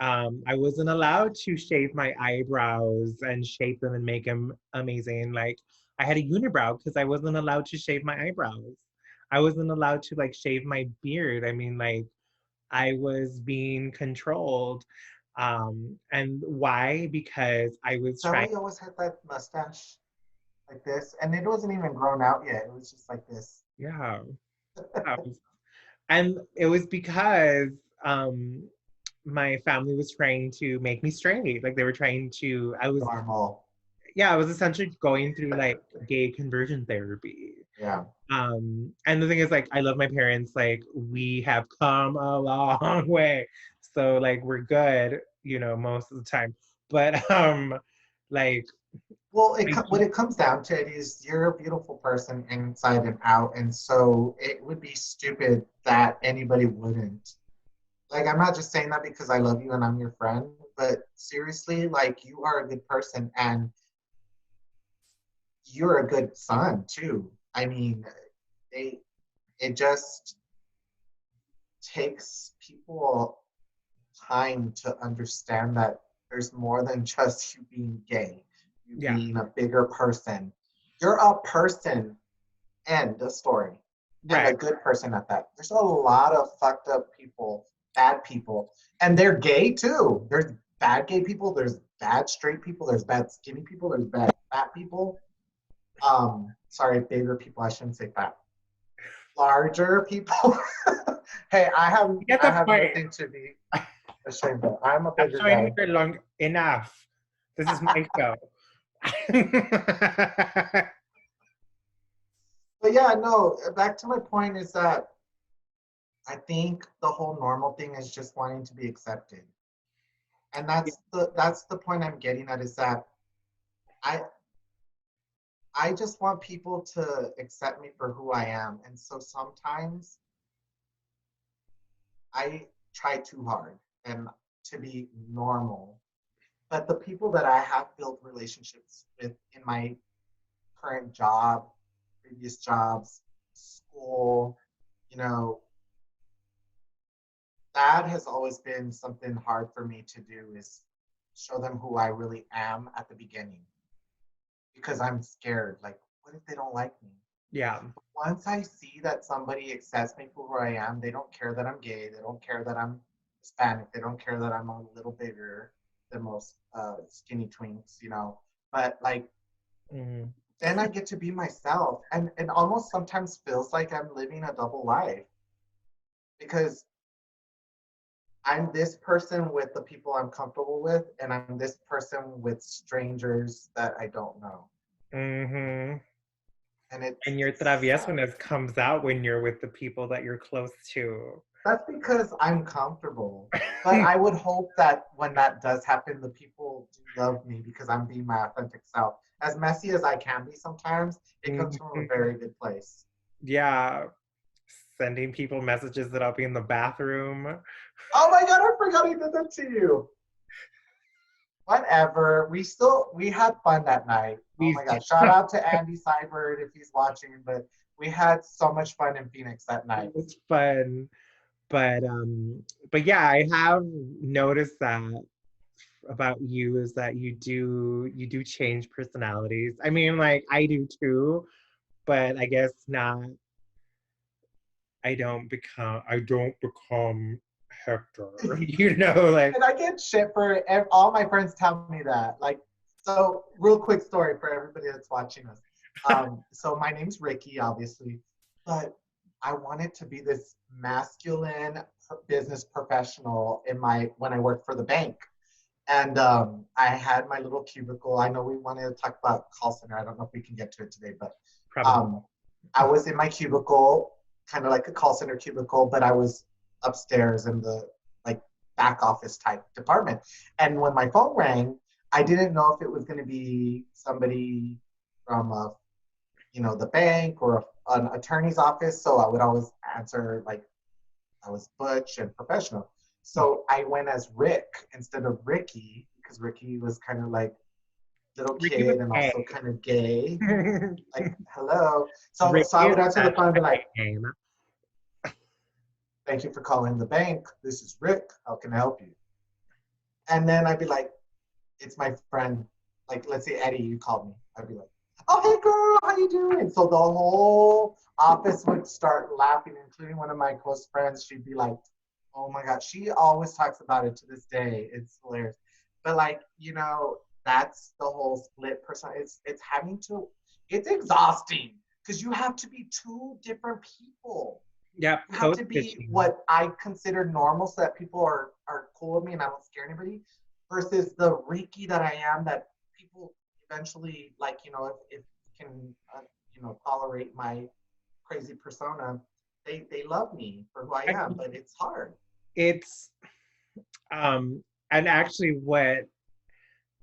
I wasn't allowed to shave my eyebrows and shape them and make them amazing. Like I had a unibrow because I wasn't allowed to shave my eyebrows. I wasn't allowed to like shave my beard. I mean, like I was being controlled. And why? Because I was So trying. we always had that mustache like this, and it wasn't even grown out yet. It was just like this. Yeah. Yeah. And it was because my family was trying to make me straight. Like they were trying to, Normal. yeah, I was essentially going through like gay conversion therapy. Yeah. And the thing is, like, I love my parents. Like, we have come a long way. So, like, we're good, most of the time. But, like, Well, I what just, it comes down to it is you're a beautiful person inside and out, and so it would be stupid that anybody wouldn't. Like, I'm not just saying that because I love you and I'm your friend, but seriously, like, you are a good person and you're a good son too. I mean, they, it just takes people time to understand that there's more than just you being gay, you yeah, being a bigger person. You're a person, end of story. And a right. good person at that. There's a lot of fucked up people, bad people, and they're gay too. There's bad gay people, there's bad straight people, there's bad skinny people, there's bad fat people. Sorry, bigger people, I shouldn't say fat. Larger people. Hey, You get I the have point. nothing to be ashamed of. I'm a I'm bigger showing you guy. for long enough. This is my show. But yeah, no, back to my point is that I think the whole normal thing is just wanting to be accepted. And that's the point I'm getting at is that I I just want people to accept me for who I am. And so sometimes I try too hard and to be normal. But the people that I have built relationships with in my current job, previous jobs, school, you know, that has always been something hard for me to do is show them who I really am at the beginning because I'm scared. Like, what if they don't like me? Yeah, Once I see that somebody accepts me for who I am, they don't care that I'm gay, they don't care that I'm Hispanic, they don't care that I'm a little bigger than most skinny twinks. But like, mhm. then I get to be myself, and it almost sometimes feels like I'm living a double life because I'm this person with the people I'm comfortable with, and I'm this person with strangers that I don't know. Mm-hmm. And it's And your it's traviesoness comes out when you're with the people that you're close to. that's because I'm comfortable. But I would hope that when that does happen, the people do love me because I'm being my authentic self. As messy as I can be sometimes, it comes from a Mhm. very good place. Yeah, sending people messages that I'll be in the bathroom. Oh my god, I forgot I did that to you. Whatever. We had fun that night. Oh We my god. Shout out to Andy Seibert if he's watching, but we had so much fun in Phoenix that night. it was fun, but yeah, I have noticed that about you is that you do change personalities. I mean, like I do too, but I guess not. I don't become Hector. Like And I get shit for all my friends tell me that. Like, so real quick story for everybody that's watching us. So my name's Ricky, obviously, but I wanted to be this masculine business professional in my when I worked for the bank. And I had my little cubicle. I know we wanted to talk about call center. I don't know if we can get to it today, but probably. um, I was in my cubicle, kind of like a call center cubicle, but I was upstairs in the like back office type department. And when my phone rang, I didn't know if it was going to be somebody from the bank or an attorney's office. So I would always answer like I was butch and professional. So I went as Rick instead of Ricky because Ricky was kind of like little Ricky was kid and gay. also kind of gay. Like, hello. So Ricky I is would answer the such phone and a be like, gay name. thank you for calling the bank. This is Rick. How can I help you? And then I'd be like, it's my friend. Like, let's say Eddie, you called me. I'd be like, oh, hey girl, how you doing? So the whole office would start laughing, including one of my close friends. She'd be like, oh my God. She always talks about it to this day. It's hilarious. But like, that's the whole split person. It's having to, it's exhausting because you have to be two different people. Yep, You have code to be switching. what I consider normal so that people are cool with me and I don't scare anybody versus the Reiki that I am that people eventually like, if can, tolerate my crazy persona, they love me for who I I am, mean, but it's hard. it's um and actually what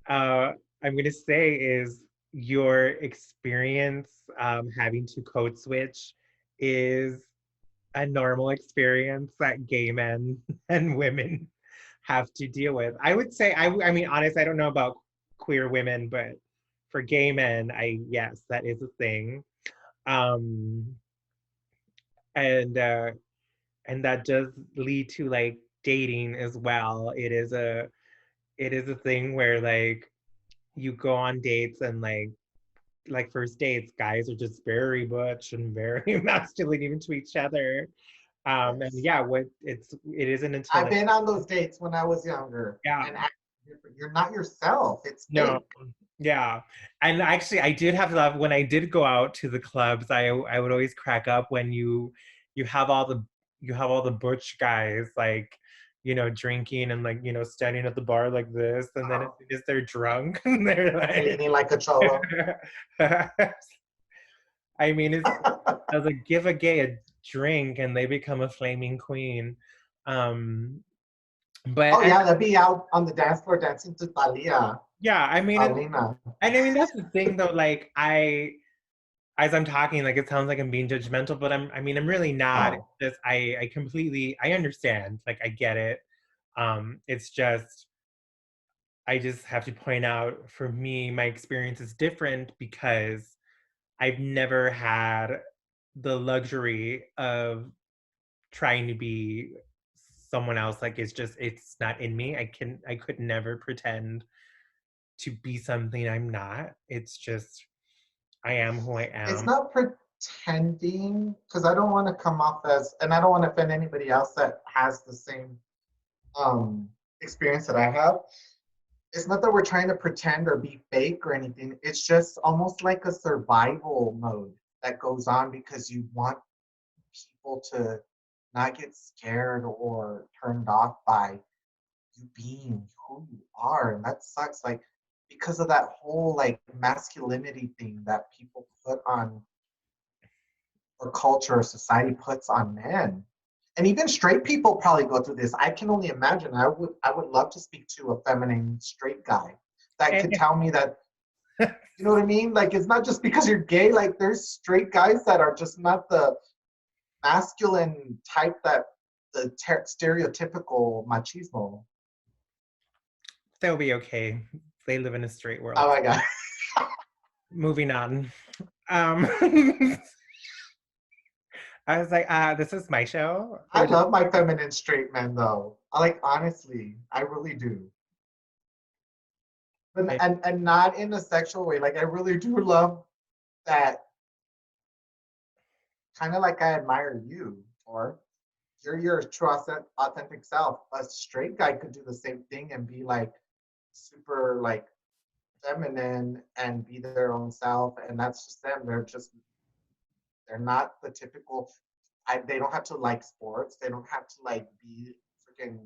uh I'm gonna say is your experience having to code switch is a normal experience that gay men and women have to deal with. I would say, I mean, honest, I don't know about queer women, but for gay men, yes, that is a thing. Um, and that does lead to like dating as well. It is a thing where like you go on dates and like first dates, guys are just very butch and very masculine even to each other. And Yes. yeah, it isn't until I've like been on those dates when I was younger yeah, and you're not yourself. It's no, fake. yeah. And actually I did have to laugh when I did go out to the clubs. I would always crack up when you have all the you have all the butch guys like drinking and like standing at the bar like this, and then as Uh-huh. soon as they're drunk they're like Leaning like a cholo. I mean, it's like give a gay a drink and they become a flaming queen. Um, but Oh yeah, they'll be out on the dance floor dancing to Thalia, yeah, I mean, Alina. and I mean that's the thing though. Like as I'm talking, like it sounds like I'm being judgmental, but I'm really not. It's No, just I completely I understand. Like I get it. It's just I just have to point out for me, my experience is different because I've never had the luxury of trying to be someone else. Like it's not in me. I could never pretend to be something I'm not. It's just I am who I it's am. not pretending because I don't want to come off as, and I don't want to offend anybody else that has the same um, experience that I have. It's not that we're trying to pretend or be fake or anything. It's just almost like a survival mode that goes on because you want people to not get scared or turned off by you being who you are. And that sucks. Like, because of that whole like masculinity thing that people put on, or culture or society puts on men. And even straight people probably go through this. I can only imagine. I would love to speak to a feminine straight guy that could tell me that, you know what I mean? Like, it's not just because you're gay. Like, there's straight guys that are just not the masculine type, that the stereotypical machismo. They'll be okay. They live in a straight Oh world. my god. Moving on. Um, I was like, this is my show. I Or just, love my feminine straight men though. I like, honestly, I really do. But I, and not in a sexual way. Like, I really do love that, kind of like I admire you, or you're your true authentic self. A straight guy could do the same thing and be like super like feminine and be their own self, and that's just them. They're not the typical. They don't have to like sports. They don't have to like be freaking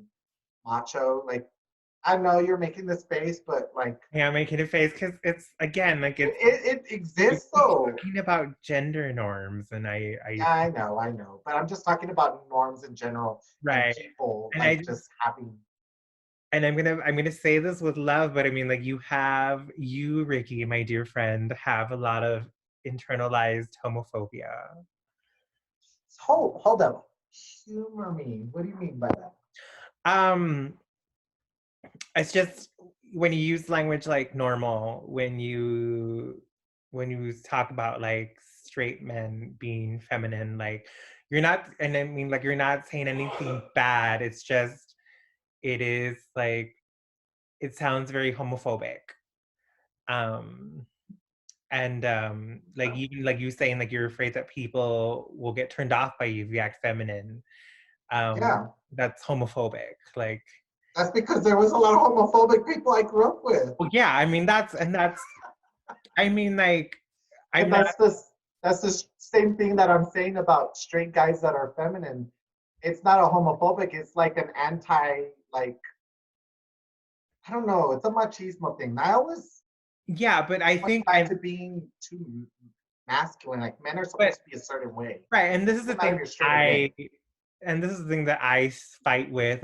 macho. Like, I know you're making this face, but like yeah, I'm making a face because it's again like it we exists keep though. talking about gender norms, and I Yeah, I know. But I'm just talking about norms in general and right, people and I like just just having. and I'm gonna say this with love, but I mean like you, Ricky, my dear friend, have a lot of internalized homophobia. Hold up. Humor me. What do you mean by that? Um, it's just when you use language like normal, when you talk about like straight men being feminine, like you're not, and I mean like you're not saying anything bad. It's just it is like it sounds very homophobic. Um, and like even like you saying like you're afraid that people will get turned off by you if you act feminine. Yeah, That's homophobic. Like, that's because there was a lot of homophobic people I grew up with, well, yeah, I mean that's I mean like I'm and not. that's the same thing that I'm saying about straight guys that are feminine. It's not a homophobic. It's like an anti, like, I don't know. It's a machismo thing. I always Yeah, but I point think back I'm to being too masculine. Like, men are but supposed to be a certain way. right, and this is the Doesn't matter thing if you're straight or gay. I fight with,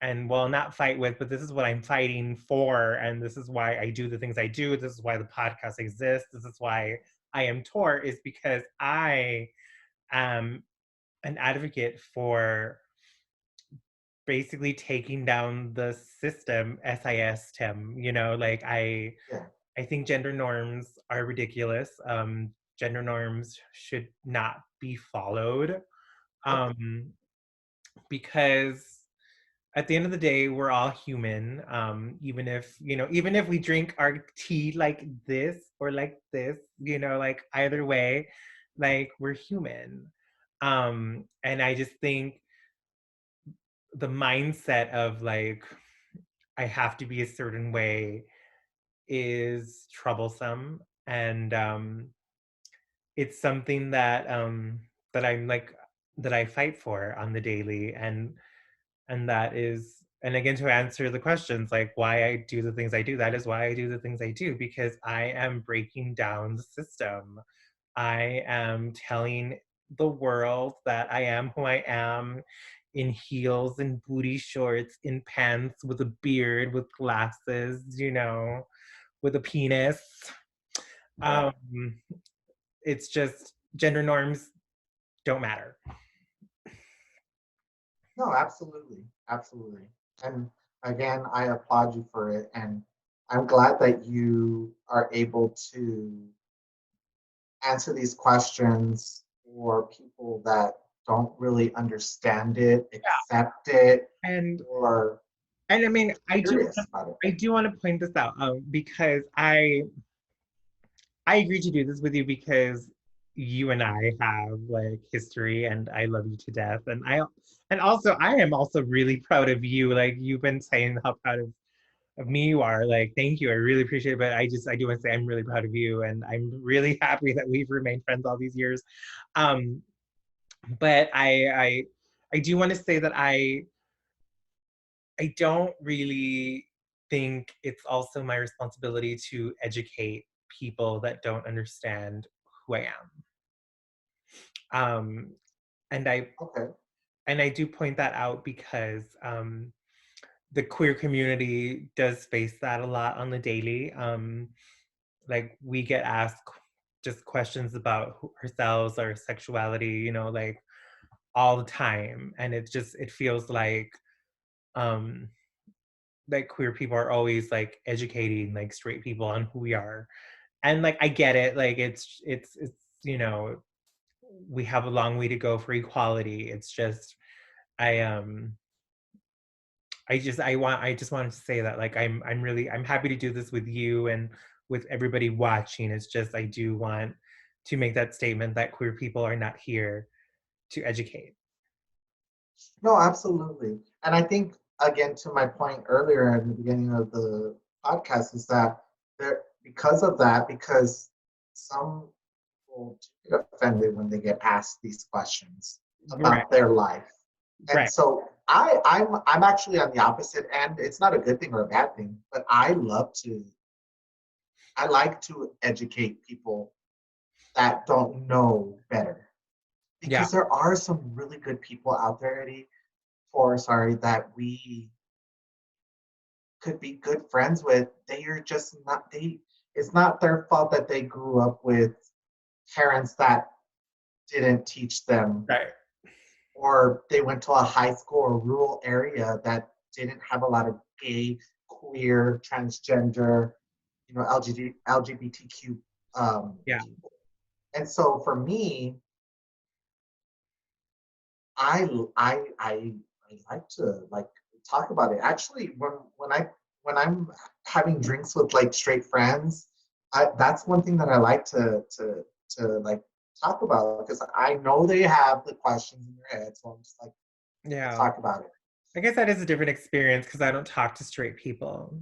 and well, not fight with, but this is what I'm fighting for, and this is why I do the things I do. This is why the podcast exists. This is why I am Tor, is because I am an advocate for basically taking down the system, SIS, like Yeah. I think gender norms are ridiculous. Gender norms should not be followed, Yep. um, because at the end of the day, we're all human. Even if we drink our tea like this or like this, like either way, like we're human. And I just think the mindset of like I have to be a certain way is troublesome, and it's something that I'm like that I fight for on the daily, and that is, and again, to answer the questions like why I do the things I do, that is why I do the things I do, because I am breaking down the system. I am telling the world that I am who I am, in heels and booty shorts, in pants, with a beard, with glasses, with a penis. Yeah. Um, it's just gender norms don't matter. No, absolutely. Absolutely. And again, I applaud you for it. And I'm glad that you are able to answer these questions for people that don't really understand it, accept it, And or and I mean, curious about it. I do want to point this out, because I agreed to do this with you because you and I have like history, and I love you to death, and also I am also really proud of you. Like you've been saying how proud of me you are. Like thank you, I really appreciate it. But I do want to say I'm really proud of you, and I'm really happy that we've remained friends all these years. Um, but I do want to say that I don't really think it's also my responsibility to educate people that don't understand who I am. And I Okay. and I do point that out because the queer community does face that a lot on the daily. Like we get asked just questions about ourselves, our sexuality, like all the time, and it feels um, like queer people are always like educating like straight people on who we are, and like I get it, like it's you know we have a long way to go for equality. It's just I I just wanted to say that like I'm happy to do this with you and with everybody watching. It's just I do want to make that statement that queer people are not here to educate. No, absolutely. And I think, again, to my point earlier at the beginning of the podcast, is that there, because of that, because some people get offended when they get asked these questions Right. about their life. And Right. so I'm actually on the opposite end. It's not a good thing or a bad thing, but I like to educate people that don't know better. Yeah. Because there are some really good people out there, Eddie, for sorry, that we could be good friends with. They are just not they it's not their fault that they grew up with parents that didn't teach them, Right. or they went to a high school or rural area that didn't have a lot of gay, queer, transgender, LGBTQ Yeah. people. And so for me, I I I I like to like talk about it. Actually, when I'm having drinks with like straight friends, that's one thing that I like to like talk about, because I know they have the questions in their head. So I'm just like, let's Yeah. talk about it. I guess that is a different experience because I don't talk to straight people.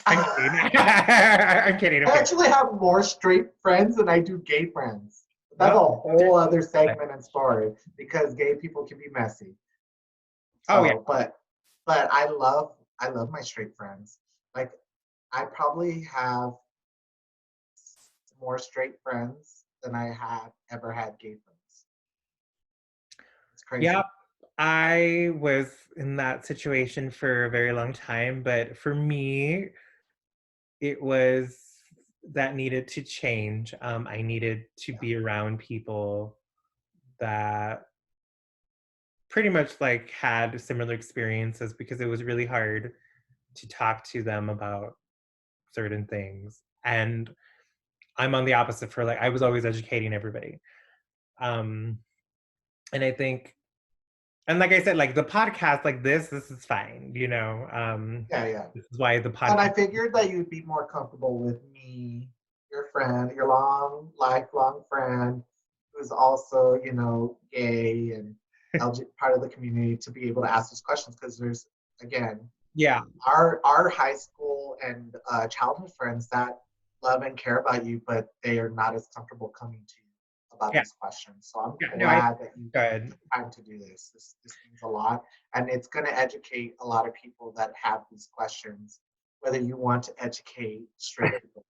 I'm kidding. I'm kidding. I'm I kidding. actually have more straight friends than I do gay friends. That's a Well, whole other segment and story, because gay people can be messy. oh yeah. So, but I love my straight friends. Like, I probably have more straight friends than I have ever had gay friends. It's Yeah. crazy. I was in that situation for a very long time, but for me, it was that needed to change. I needed to Yeah. be around people that pretty much like had similar experiences because it was really hard to talk to them about certain things. And I'm on the opposite for like I was always educating everybody. Um and I think and like I said, like the podcast like this is fine, Yeah, yeah. this is why the And I podcast. figured that you'd be more comfortable with me, your friend, your lifelong friend, who's also, gay and part of the community, to be able to ask those questions, because there's, again, Yeah. our high school and childhood friends that love and care about you, but they are not as comfortable coming to you about Yeah. these questions. So I'm Yeah. No, I glad that you good. took time to do this. This means a lot, and it's going to educate a lot of people that have these questions, whether you want to educate straight people.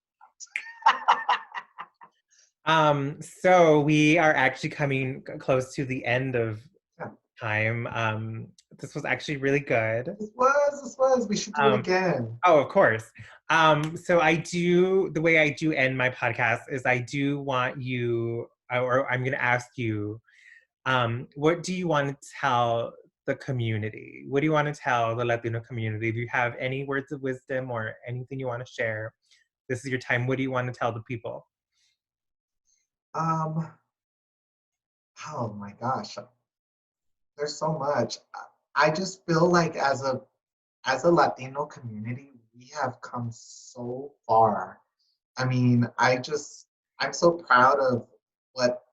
So we are actually coming close to the end of Yeah. time. This was actually really good. This was. We should do it Um, again. oh, of course. So the way I do end my podcast is I do want you, or I'm going to ask you, what do you want to tell the community? What do you want to tell the Latino community? If you have any words of wisdom or anything you want to share, this is your time. What do you want to tell the people? Um, oh my gosh, there's so much. I just feel like as a Latino community, we have come so far. I mean, I'm so proud of what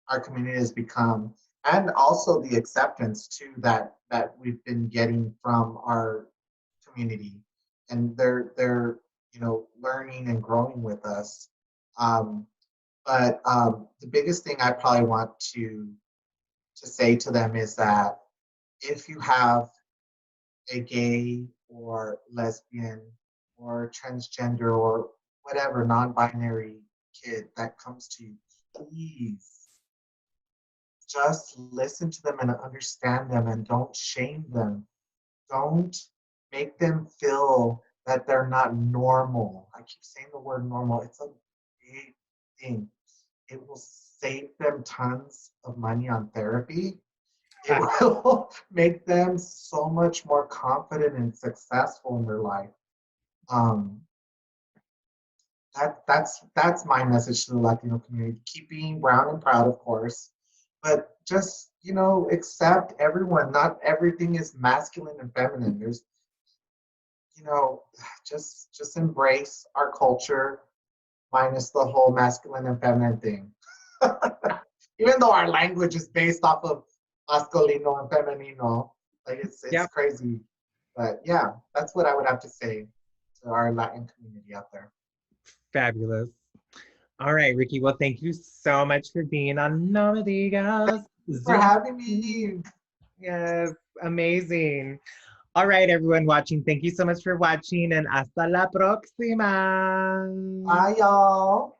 our community has become, and also the acceptance too that we've been getting from our community, and they're learning and growing with us. Um, but the biggest thing I probably want to say to them is that if you have a gay or lesbian or transgender or whatever non-binary kid that comes to you, please just listen to them and understand them and don't shame them. Don't make them feel that they're not normal. I keep saying the word normal. It's a big thing. It will save them tons of money on therapy. It will make them so much more confident and successful in their life. Um, that's my message to the Latino community. Keep being brown and proud, of course, but just accept everyone. Not everything is masculine and feminine. There's you know, just embrace our culture minus the whole masculine and feminine thing. Even though our language is based off of masculino and femenino, like it's Yep. crazy. But yeah, that's what I would have to say to our Latin community out there. Fabulous. All right, Ricky. Well, thank you so much for being on No Me Digas. Thanks for having me. Yes, amazing. All right, everyone watching, thank you so much for watching and hasta la próxima. Bye, y'all.